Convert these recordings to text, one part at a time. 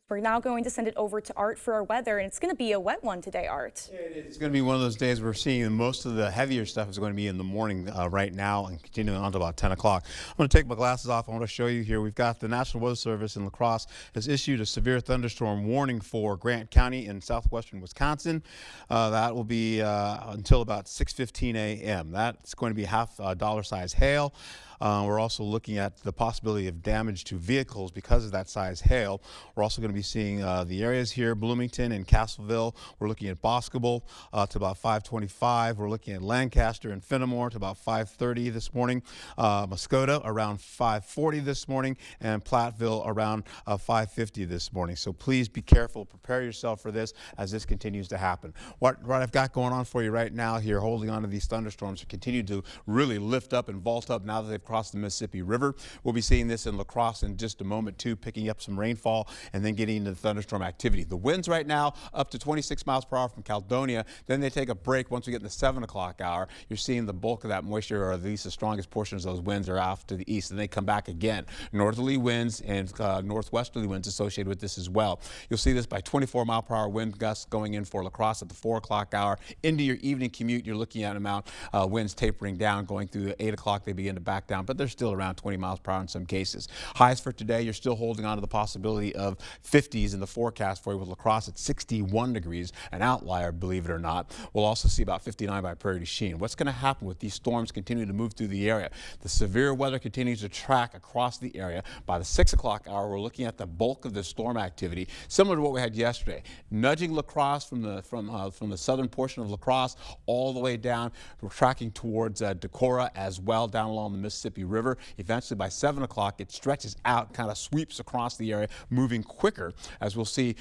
We're now going to send it over to Art for our weather, and it's going to be a wet one today, Art. Yeah, it's going to be one of those days we're seeing most of the heavier stuff is going to be in the morning right now and continuing on to about 10 o'clock. I'm going to take my glasses off. I want to show you here. We've got the National Weather Service in La Crosse has issued a severe thunderstorm warning for Grant County in southwestern Wisconsin. That will be until about 6:15 a.m. That's going to be half dollar size hail. We're also looking at the possibility of damage to vehicles because of that size hail. We're also going to be seeing the areas here, Bloomington and Castleville. We're looking at Boscobel to about 5:25. We're looking at Lancaster and Fenimore to about 5:30 this morning. Muskota around 5:40 this morning, and Platteville around 5:50 this morning. So please be careful. Prepare yourself for this as this continues to happen. What I've got going on for you right now here, holding on to these thunderstorms, continue to really lift up and vault up now that they've crossed the Mississippi River. We'll be seeing this in La Crosse in just a moment too, picking up some rainfall and then getting into the thunderstorm activity. The winds right now up to 26 miles per hour from Caledonia. Then they take a break once we get in the 7 o'clock hour. You're seeing the bulk of that moisture, or at least the strongest portions of those winds, are off to the east, and they come back again. Northerly winds and northwesterly winds associated with this as well. You'll see this by 24 mile per hour wind gusts going in for La Crosse at the 4 o'clock hour. Into your evening commute, you're looking at amount winds tapering down, going through 8 o'clock. They begin to back down, but they're still around 20 miles per hour in some cases. Highs for today, you're still holding on to the possibility of 50s in the forecast for you, with La Crosse at 61 degrees, an outlier, believe it or not. We'll also see about 59 by Prairie du Chien. What's going to happen with these storms continuing to move through the area? The severe weather continues to track across the area. By the 6 o'clock hour, we're looking at the bulk of the storm activity, similar to what we had yesterday, nudging La Crosse from the southern portion of La Crosse all the way down. We're tracking towards Decorah as well, down along the Mississippi River. Eventually, by 7 o'clock, it stretches out, kind of sweeps across the area, moving quicker, as we'll see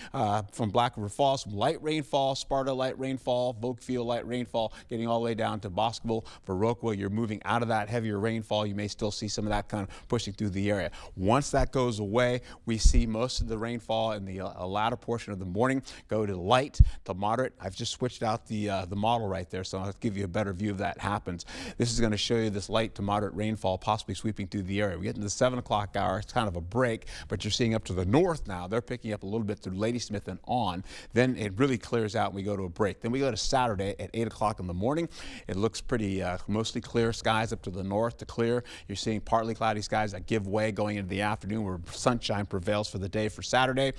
from Black River Falls, some light rainfall, Sparta light rainfall, Volkfield light rainfall, getting all the way down to Boscobel. Viroqua, you're moving out of that heavier rainfall. You may still see some of that kind of pushing through the area. Once that goes away, we see most of the rainfall in the latter portion of the morning go to light to moderate. I've just switched out the model right there, so I'll give you a better view of that happens. This is going to show you this light to moderate rainfall possibly sweeping through the area. We get into the 7 o'clock hour, it's kind of a break, but you're seeing up to the north now. They're picking up a little bit through Ladysmith and on. Then it really clears out and we go to a break. Then we go to Saturday at 8 o'clock in the morning. It looks pretty mostly clear skies up to the north to clear. You're seeing partly cloudy skies that give way going into the afternoon, where sunshine prevails for the day for Saturday.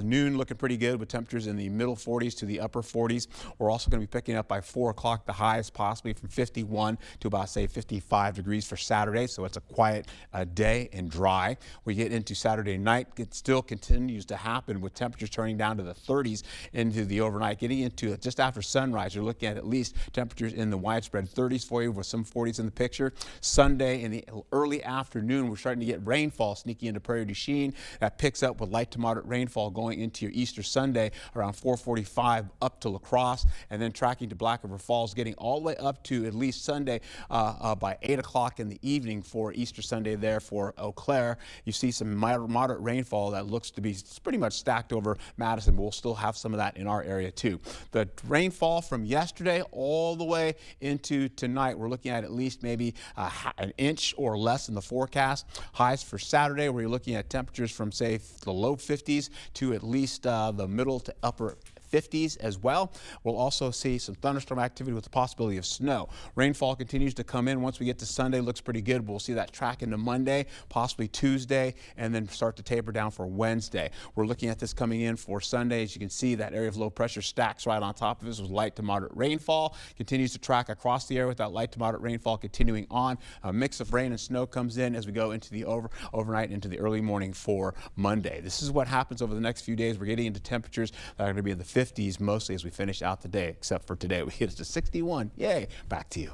Noon looking pretty good with temperatures in the middle 40s to the upper 40s. We're also going to be picking up by 4 o'clock the highs, possibly from 51 to about, say, 55 degrees for Saturday. So it's a quiet day and dry. We get into Saturday night. It still continues to happen with temperatures turning down to the 30s into the overnight. Getting into just after sunrise, you're looking at least temperatures in the widespread 30s for you, with some 40s in the picture. Sunday in the early afternoon, we're starting to get rainfall sneaking into Prairie du Chien. That picks up with light to moderate rainfall going into your Easter Sunday around 4:45 up to La Crosse, and then tracking to Black River Falls, getting all the way up to at least Sunday by 8 o'clock in the evening for Easter Sunday there for Eau Claire. You see some moderate rainfall that looks to be pretty much stacked over Madison, but we'll still have some of that in our area too. The rainfall from yesterday all the way into tonight, we're looking at least maybe an inch or less in the forecast. Highs for Saturday, where you're looking at temperatures from, say, the low 50s to at least the middle to upper 50s as well. We'll also see some thunderstorm activity with the possibility of snow. Rainfall continues to come in. Once we get to Sunday, looks pretty good. We'll see that track into Monday, possibly Tuesday, and then start to taper down for Wednesday. We're looking at this coming in for Sunday. As you can see, that area of low pressure stacks right on top of us with light to moderate rainfall. Continues to track across the area with that light to moderate rainfall continuing on. A mix of rain and snow comes in as we go into the overnight into the early morning for Monday. This is what happens over the next few days. We're getting into temperatures that are going to be in the 50s mostly as we finish out the day, except for today. We hit it to 61. Yay. Back to you.